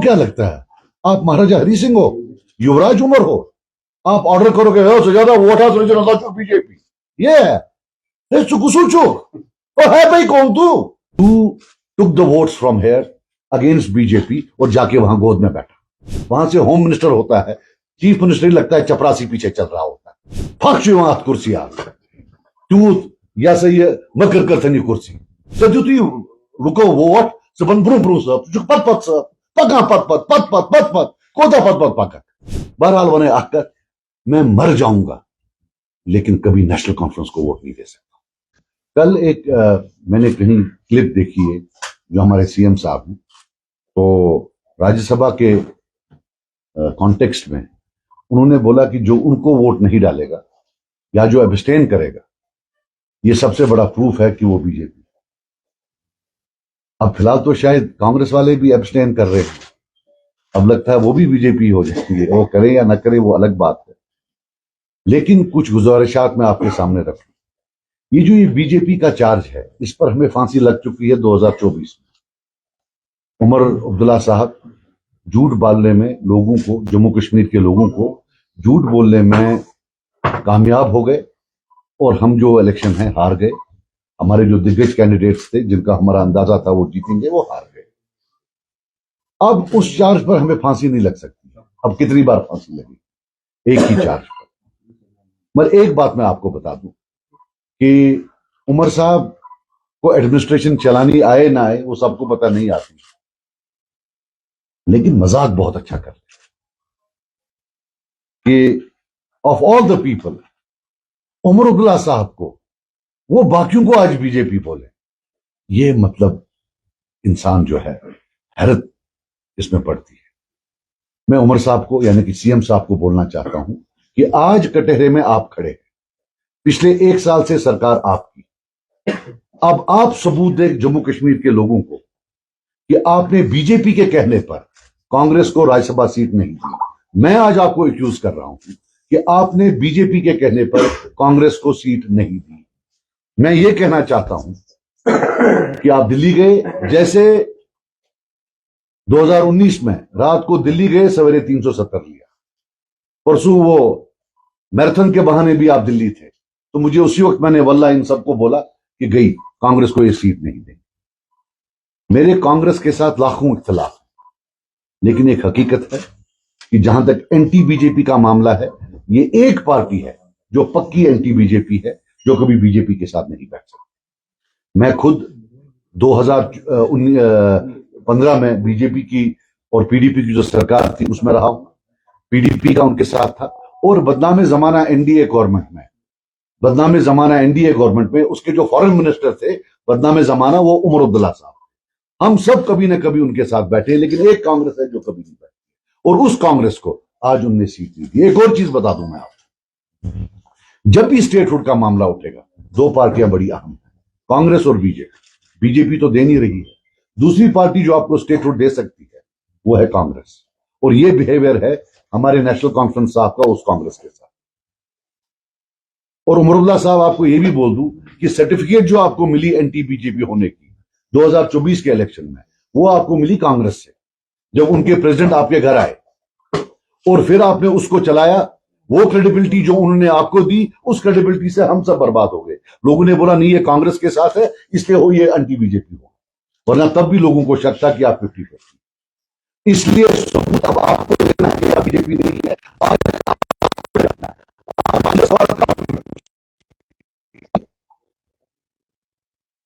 क्या लगता है आप महाराजा हरि सिंह हो, युवराज उमर हो? आप ऑर्डर करोगे से ज्यादा वोट है बीजेपी, ये है चुक और है भाई कौन तू took the votes from here against BJP और जाके वहां गोद में बैठा। वहां से होम मिनिस्टर होता है, चीफ मिनिस्टर लगता है चपरासी पीछे चल रहा होता है। फक कुर्सी तू या सही मकर करथनी कुर्सी सद्यू तु रुको वोट सबन ब्रू ब्रू सब पत पत सब पका पत पत पत पत पत पत कोता पत पत पका। बहरहाल वने आकर मैं मर जाऊंगा लेकिन कभी नेशनल कॉन्फ्रेंस को वोट नहीं दे सकता। कल एक मैंने कहीं क्लिप देखी है जो हमारे सीएम साहब हैं, तो राज्यसभा के कॉन्टेक्स्ट में उन्होंने बोला कि जो उनको वोट नहीं डालेगा या जो एब्स्टेन करेगा, ये सबसे बड़ा प्रूफ है कि वो बीजेपी। अब फिलहाल तो शायद कांग्रेस वाले भी एब्स्टेन कर रहे हैं, अब लगता है वो भी बीजेपी हो जाएंगे। वो करें या ना करें वो अलग बात है, लेकिन कुछ गुजारिशात मैं आपके सामने रखूं। ये जो ये बीजेपी का चार्ज है, इस पर हमें फांसी लग चुकी है 2024 में। उमर अब्दुल्ला साहब झूठ बोलने में लोगों को, जम्मू कश्मीर के लोगों को झूठ बोलने में कामयाब हो गए और हम जो इलेक्शन है हार गए। हमारे जो दिग्गज कैंडिडेट्स थे जिनका हमारा अंदाजा था वो जीतेंगे, वो हार गए। अब उस चार्ज पर हमें फांसी नहीं लग सकती। अब कितनी बार फांसी लगी एक ही चार्ज पर? मगर एक बात मैं आपको बता दूं कि उमर साहब को एडमिनिस्ट्रेशन चलानी आए ना आए वो सबको पता नहीं आती, लेकिन मजाक बहुत अच्छा करते कि of all the people Omar Abdullah साहब को, वो बाकियों को आज बीजेपी बोले। ये मतलब इंसान जो है हैरत इसमें पड़ती है। मैं उमर साहब को यानी कि सीएम साहब को बोलना चाहता हूं कि आज कटहरे में आप खड़े हैं, पिछले 1 साल से सरकार आपकी। अब आप सबूत दें जम्मू कश्मीर के लोगों को कि आपने बीजेपी के कहने पर कांग्रेस को राज्यसभा सीट नहीं दी। मैं आज आपको एक्यूज कर रहा हूं कि आपने बीजेपी के कहने पर कांग्रेस को सीट नहीं दी। मैं ये कहना चाहता हूं कि आप दिल्ली गए, जैसे 2019 में रात को दिल्ली गए, सवेरे 370 लिया। परसों वो मैराथन के बहाने भी आप दिल्ली थे, तो मुझे उसी वक्त मैंने वल्लाह इन सबको बोला कि गई कांग्रेस को ये सीट नहीं देंगे। मेरे कांग्रेस के साथ लाखों इख्तिलाफ, लेकिन एक हकीकत है कि जहां तक एंटी बीजेपी का मामला है, ये एक पार्टी है जो पक्की एंटी बीजेपी है, जो कभी बीजेपी के साथ नहीं बैठ सकती। मैं खुद 2015 में बीजेपी की और पीडीपी की जो सरकार थी उसमें रहा हूं, पीडीपी का उनके साथ था। और बदनामे जमाना एनडीए गवर्नमेंट में उसके जो फॉरेन मिनिस्टर थे, बदनामे जमाना वो उमर अब्दुल्ला साहब। हम सब कभी ना कभी उनके साथ बैठे, लेकिन एक कांग्रेस है जो कभी नहीं बैठी, और उस कांग्रेस को आज उनने सीट नहीं दी। एक और चीज बता दूं मैं आपको, जब भी स्टेटहुड का मामला उठेगा, 2 पार्टियां बड़ी अहम है, कांग्रेस और बीजेपी। बीजेपी तो दे नहीं रही है, दूसरी पार्टी जो आपको स्टेटहुड दे सकती है वो है कांग्रेस। और ये बिहेवियर है हमारे नेशनल कॉन्फ्रेंस साहब का उस कांग्रेस के साथ। और उमरुल्लाह साहब, आपको ये भी बोल दूं कि सर्टिफिकेट जो आपको मिली एंटी बीजेपी होने की 2024 के इलेक्शन में, वो आपको मिली कांग्रेस से। जब उनके प्रेसिडेंट आपके घर आए और फिर आपने उसको चलाया, वो क्रेडिबिलिटी जो उन्होंने आपको दी, उस क्रेडिबिलिटी से हम सब बर्बाद हो गए। लोगों ने बोला नहीं ये कांग्रेस के साथ है इसलिए हो ये एंटी बीजेपी हो, वरना तब भी लोगों को शक था कि आप 50-50। इसलिए सबूत अब आपको देना है कि बीजेपी नहीं है।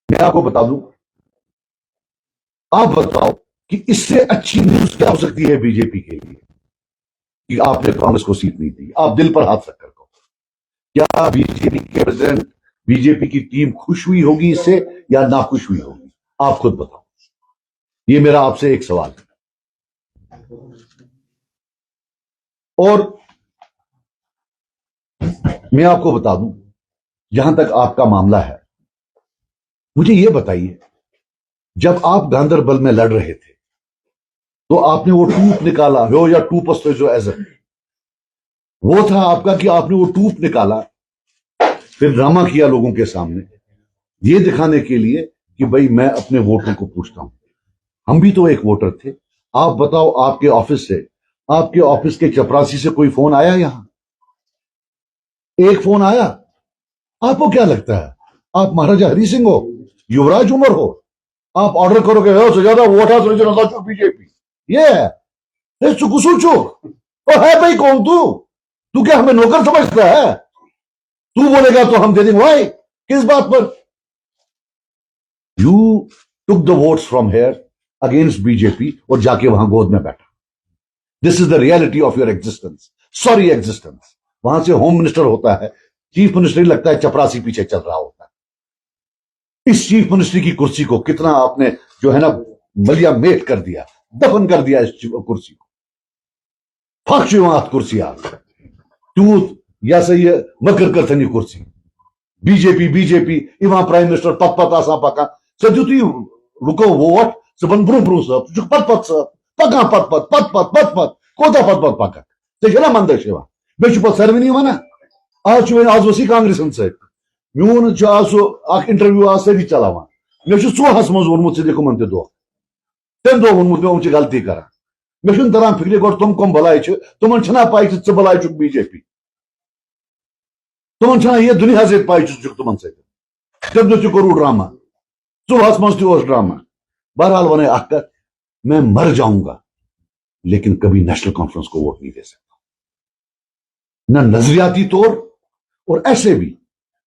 मैं आपको बता दूं, आप बताओ कि इससे अच्छी न्यूज क्या हो सकती है बीजेपी के लिए कि आपने कांग्रेस को सीट नहीं दी। आप दिल पर हाथ रखकर कहो, क्या बीजेपी के प्रेसिडेंट, बीजेपी की टीम खुश हुई होगी इससे या नाखुश हुई होगी? आप खुद बताओ। ये मेरा आपसे एक सवाल है। और मैं आपको बता दूं, जहां तक आपका मामला है, मुझे यह बताइए, जब आप गांधरबल में लड़ रहे थे तो आपने वो टूप निकाला हो या टूपस जो एजर, वो था आपका कि आपने वो टूप निकाला, फिर ड्रामा किया लोगों के सामने, ये दिखाने के लिए कि भाई मैं अपने वोटरों को पूछता हूं। हम भी तो एक वोटर थे, आप बताओ, आपके ऑफिस के चपरासी से कोई फोन आया यहां? एक फोन आया? आपको क्या लगता है आप महाराजा हरि सिंह हो, युवराज उमर हो? आप ऑर्डर करोगे से ज्यादा वोट हाउस बीजेपी, ये है चुकू सोचो। तो है भाई कौन तू क्या हमें नौकर समझता है? तू बोलेगा तो हम दे देंगे भाई, किस बात पर? You took the votes from here against BJP और जाके वहां गोद में बैठा। This is the reality of your existence, sorry existence. वहां से होम मिनिस्टर होता है, चीफ मिनिस्टर लगता है चपरासी पीछे चल रहा होता है। इस चीफ मिनिस्ट्री की कुर्सी को कितना आपने जो है ना मलिया मेट कर दिया, दफन कर दिया इस कुर्सी को। फाक कुर्सी आप तू या सही मकर करथनी कुर्सी बीजेपी इवा प्राइम मिनिस्टर पत आसा पका सजु तु रुको वोट सबन ब्रू ब्रू सब जो पत पका पत कोता पत पका ते जला मंद शेवा बेचु पत सर्वनी वना आज आज वसी कांग्रेस से म्यून आज इंटरव्यू आज सरी चलावा मे चोहस मज वोनमुत दिखुमन दो तेम दो वोनमुत मे गलती करा मे तरान फिक्रे गो तुम कम भलाई तुम पाई चे भलाई चुक बीजेपी तुम ये दुनिया से पाई चुक तुम तम दो करू ड्रामा सुबह मज ड्रामा। बहरहाल वन अख मैं मर जाऊंगा लेकिन कभी नेशनल कॉन्फ्रेंस को वोट नहीं दे सकता, न नजरियाती तौर और ऐसे भी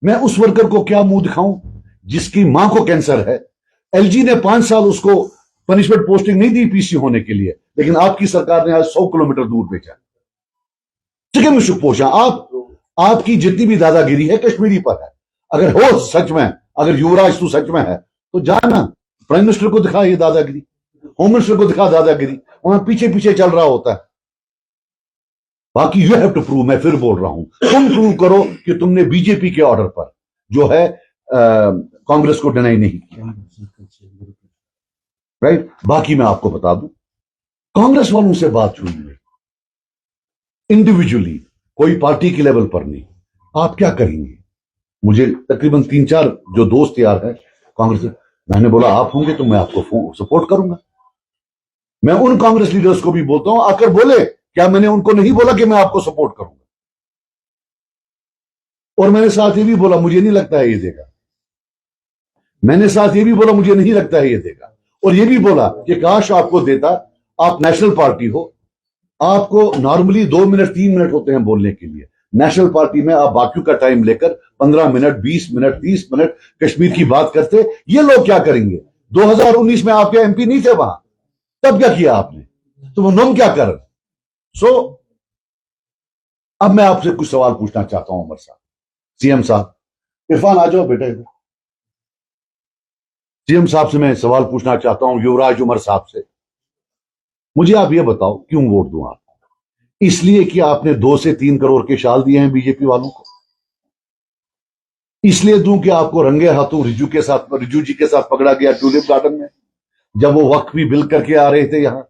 मैं उस वर्कर को क्या मुंह दिखाऊं जिसकी मां को कैंसर है। एलजी ने 5 साल उसको पनिशमेंट पोस्टिंग नहीं दी पीसी होने के लिए, लेकिन आपकी सरकार ने आज 100 किलोमीटर दूर भेजा। चिकन में पोषा आपकी जितनी भी दादागिरी है कश्मीरी पर है। अगर हो सच में, अगर युवराज तू सच में है तो जाना प्राइम मिनिस्टर को दिखा ये दादागिरी, होम मिनिस्टर को दिखा दादागिरी, वहां पीछे पीछे चल रहा होता है। बाकी यू हैव टू प्रूव, मैं फिर बोल रहा हूं, तुम प्रूव करो कि तुमने बीजेपी के ऑर्डर पर जो है कांग्रेस को डिनाई नहीं किया, राइट। बाकी मैं आपको बता दूं, कांग्रेस वालों से बात हुई है इंडिविजुअली, कोई पार्टी के लेवल पर नहीं। आप क्या करेंगे? मुझे तकरीबन 3-4 जो दोस्त यार है कांग्रेस, मैंने बोला आप होंगे तो मैं आपको सपोर्ट करूंगा। मैं उन कांग्रेस लीडर्स को भी बोलता हूं, आकर बोले क्या मैंने उनको नहीं बोला कि मैं आपको सपोर्ट करूंगा? और मैंने साथ ये भी बोला मुझे नहीं लगता है ये देगा, मैंने साथ ये भी बोला मुझे नहीं लगता है ये देगा, और ये भी बोला कि काश आपको देता, आप नेशनल पार्टी हो, आपको नॉर्मली 2 मिनट 3 मिनट होते हैं बोलने के लिए, नेशनल पार्टी में आप बाकियों का टाइम लेकर 15 मिनट 20 मिनट 30 मिनट कश्मीर की बात करते। ये लोग क्या करेंगे? 2019 में आपके एमपी नहीं थे वहां, तब क्या किया आपने? तो वो नम क्या कर? अब मैं आपसे कुछ सवाल पूछना चाहता हूं उमर साहब, सीएम साहब, इरफान आ जाओ बेटा इधर। सीएम साहब से मैं सवाल पूछना चाहता हूं, युवराज उमर साहब से, मुझे आप ये बताओ क्यों वोट दूं आपको? इसलिए कि आपने 2 से 3 करोड़ के शाल दिए हैं बीजेपी वालों को? इसलिए दूं कि आपको रंगे हाथों रिजू जी के साथ पकड़ा गया ट्यूलिप गार्डन में जब वो वक्त भी बिल करके आ रहे थे यहां?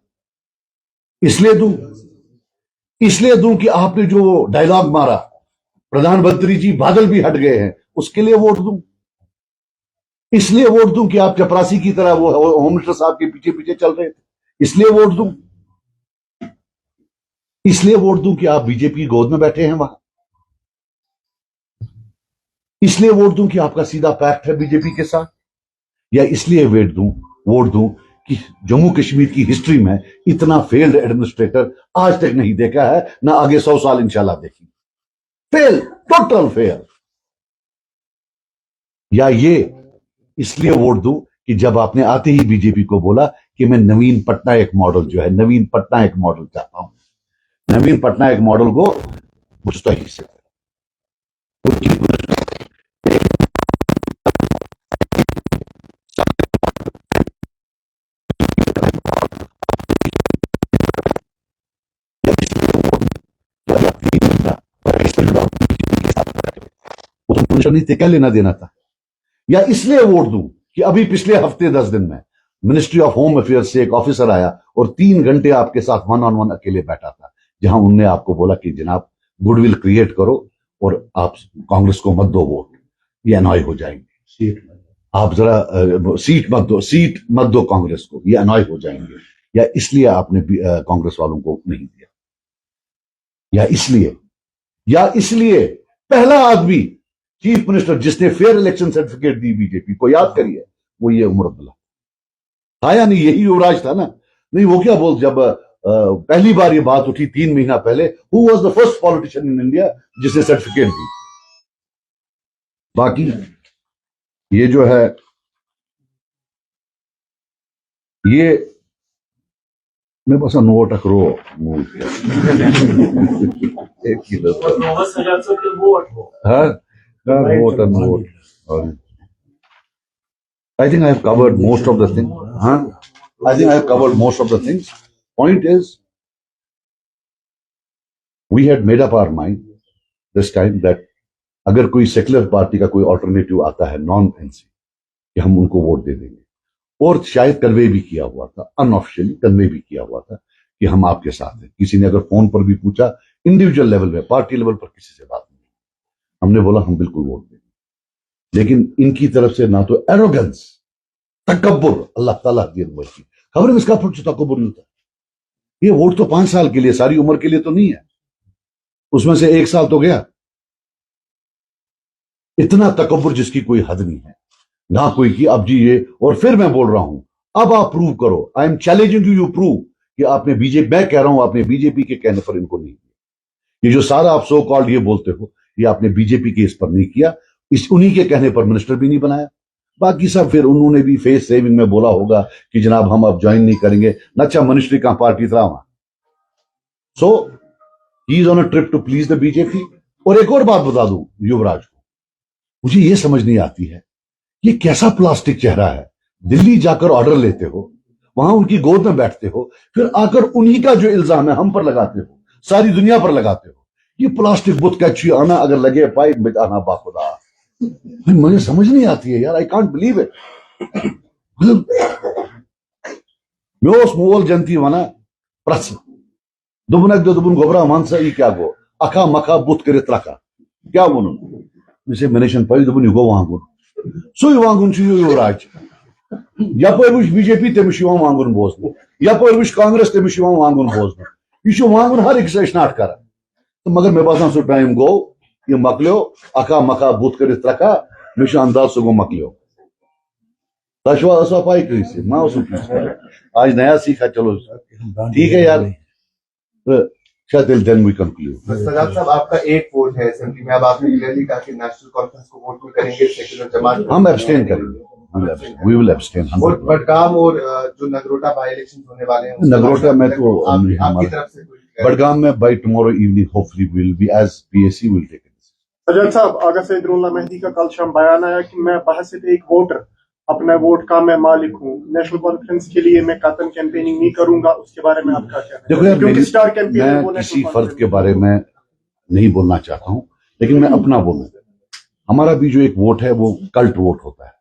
इसलिए दूं कि आपने जो डायलॉग मारा प्रधानमंत्री जी बादल भी हट गए हैं, उसके लिए वोट दूं? इसलिए वोट दूं कि आप चपरासी की तरह वो होम मिनिस्टर साहब के पीछे पीछे चल रहे थे, इसलिए वोट दूं? इसलिए वोट दूं कि आप बीजेपी की गोद में बैठे हैं वहां? इसलिए वोट दूं कि आपका सीधा पैक्ट है बीजेपी के साथ? या इसलिए वोट दूं कि जम्मू कश्मीर की हिस्ट्री में इतना फेल्ड एडमिनिस्ट्रेटर आज तक नहीं देखा है, ना आगे 100 साल इंशाल्लाह देखेंगे। Fail, total fail. या ये इसलिए वोट दूं कि जब आपने आते ही बीजेपी को बोला कि मैं नवीन पटनायक मॉडल जो है, नवीन पटनायक मॉडल चाहता हूं, नवीन पटनायक मॉडल को मुस्तहिल से क्या लेना देना था? या इसलिए वोट दूं कि अभी पिछले हफ्ते 10 दिन में मिनिस्ट्री ऑफ होम अफेयर्स से एक ऑफिसर आया और 3 घंटे आपके साथ 1-on-1 अकेले बैठा था, जहां उनने आपको बोला कि जनाब गुडविल क्रिएट करो और आप कांग्रेस को मत दो वोट, ये अनॉय हो जाएंगे, आप जरा सीट मत दो कांग्रेस को, ये अनॉय हो जाएंगे। या इसलिए आपने कांग्रेस वालों को नहीं दिया, या इसलिए पहला आदमी चीफ मिनिस्टर जिसने फेयर इलेक्शन सर्टिफिकेट दी बीजेपी को, याद करिए, वो ये उमर अब्दुल्ला था या नहीं? यही युवराज था ना? नहीं, वो क्या बोल, जब पहली बार ये बात उठी 3 महीना पहले, who was the first politician in India जिसने सर्टिफिकेट दी? बाकी ये जो है, ये मेरे पास नोट करो एक kilo note. I think I have covered most of the things. I think I have covered most of the things. Point is, we had made up our mind this time that अगर कोई secular party का कोई alternative आता है non NC, कि हम उनको vote दे देंगे। और शायद कन्वे भी किया हुआ था, अनऑफिशियली कन्वे भी किया हुआ था कि हम आपके साथ हैं। किसी ने अगर फोन पर भी पूछा, इंडिविजुअल लेवल पे, पार्टी लेवल पर किसी से बात नहीं, हमने बोला हम बिल्कुल वोट देंगे। लेकिन इनकी तरफ से ना तो एरोगेंस, तकब्बुर, अल्लाह ताला की खबर में इसका तकब्बुर नहीं होता। ये वोट तो 5 साल के लिए, सारी उम्र के लिए तो नहीं है, उसमें से 1 साल तो गया। इतना तकब्बुर जिसकी कोई हद नहीं है, ना कोई की अब जी ये। और फिर मैं बोल रहा हूं, अब आप प्रूव करो, I am challenging you prove कि आपने बीजेपी, मैं कह रहा हूं आपने बीजेपी के कहने पर इनको नहीं किया। ये जो सारा आप सो कॉल्ड ये बोलते हो, ये आपने बीजेपी के इस पर नहीं किया, इस उन्हीं के कहने पर मिनिस्टर भी नहीं बनाया। बाकी सब फिर उन्होंने भी फेस सेविंग में बोला होगा कि जनाब हम अब ज्वाइन नहीं करेंगे, नच्छा मिनिस्ट्री का पार्टी था वहां। So he is on a trip to please the BJP. और एक और बात बता दूं युवराज को, मुझे ये समझ नहीं आती है, ये कैसा प्लास्टिक चेहरा है। दिल्ली जाकर ऑर्डर लेते हो, वहां उनकी गोद में बैठते हो, फिर आकर उन्हीं का जो इल्जाम है हम पर लगाते हो, सारी दुनिया पर लगाते हो। ये प्लास्टिक बुत कैची आना अगर लगे पाइप में आना बाखुदा, मुझे समझ नहीं आती है यार, आई कांट बिलीव इट। म्योस मोल जनती वना प्रस दुबनक दुबन गोबरा मानसा ई क्या गो अखा मखा बुत करे त्रका क्या वनुन मिसे मनेशन पई दुबन युगो वांगुन सुई वांगुन छु युवराज यपर वुश बीजेपी तमिश यवं वांगुन बोजन, यपर वुश कांग्रेस तमिश यवं वांगुन बोजन, यह छु वांगुन हर एक से स्टार्ट कर। तो मगर मे बासान सो टाइम गो, ये मकलो अखा मखा बुत कर त्रका, मे अंदाज सो गो मकलो। तशवा पाई कहीं माँ आज नया सीखा, चलो ठीक है यार। Then we conclude. सजाद साहब, आपका एक वोट है असेंबली में, अब आपने क्लियरली कहा कि नेशनल कॉन्फ्रेंस को वोट में करेंगे, सेक्युलर जमात हम एब्सटेन करेंगे, वी विल एब्सटेन। और बडगाम और जो नगरोटा बाई इलेक्शन होने वाले हैं, नगरोटा में तो आपकी तरफ से बडगाम में by tomorrow evening hopefully will be as PAC will take it. Sajad साहब, आगा सैयदुल्लाह मेहदी का कल शाम बयान आया कि मैं बहसियत एक वोटर अपने वोट का मैं मालिक हूँ, नेशनल कॉन्फ्रेंस के लिए मैं कतन कैंपेनिंग नहीं करूंगा, उसके बारे में आपका क्या है? देखो यार, मैं किसी फर्द के बारे में नहीं बोलना चाहता हूँ, लेकिन मैं अपना बोलूंगा। हमारा भी जो एक वोट है वो कल्ट वोट होता है।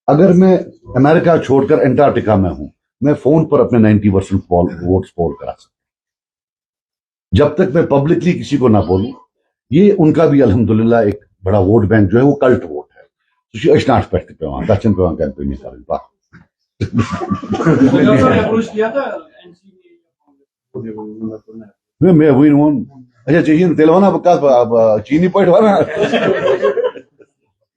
अगर मैं अमेरिका छोड़कर एंटार्क्टिका में हूं, मैं फोन पर अपने 90% वोट्स पोल करा सकता हूं। जब तक मैं पब्लिकली किसी को ना बोलूं, ये उनका भी अल्हम्दुलिल्लाह एक बड़ा वोट बैंक जो है वो कल्ट वोट है। तो अश्नाट पे वहां दक्षिण पे वहां कैंपेन करें बा मैं वही अच्छा चाहिए तेलवाना चीनी पॉइंट वाला।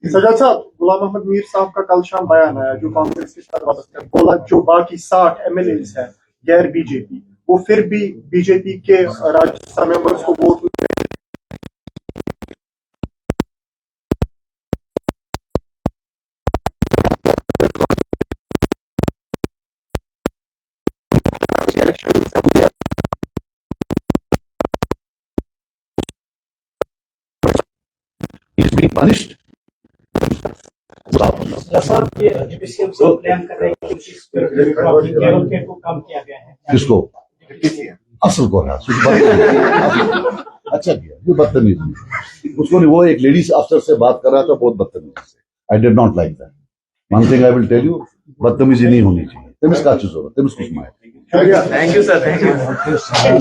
सजाद साहब, गुलाम अहमद मीर साहब का कल शाम बयान आया जो कांग्रेस के साथ वाबस्ता है, बोला जो बाकी 60 एमएलएस हैं गैर बीजेपी, वो फिर भी बीजेपी के राज्यसभा मेंबर्स को वोट He's being punished. किसको? असल को है अच्छा किया, ये बदतमीजी उसको नहीं। वो एक लेडीज अफसर से बात कर रहा था बहुत बदतमीजी से। I did not like that. One thing I will tell you, बदतमीजी नहीं होनी चाहिए। तमिस का चीज हो रहा, तमिस कुछ माए। Thank you sir, thank you.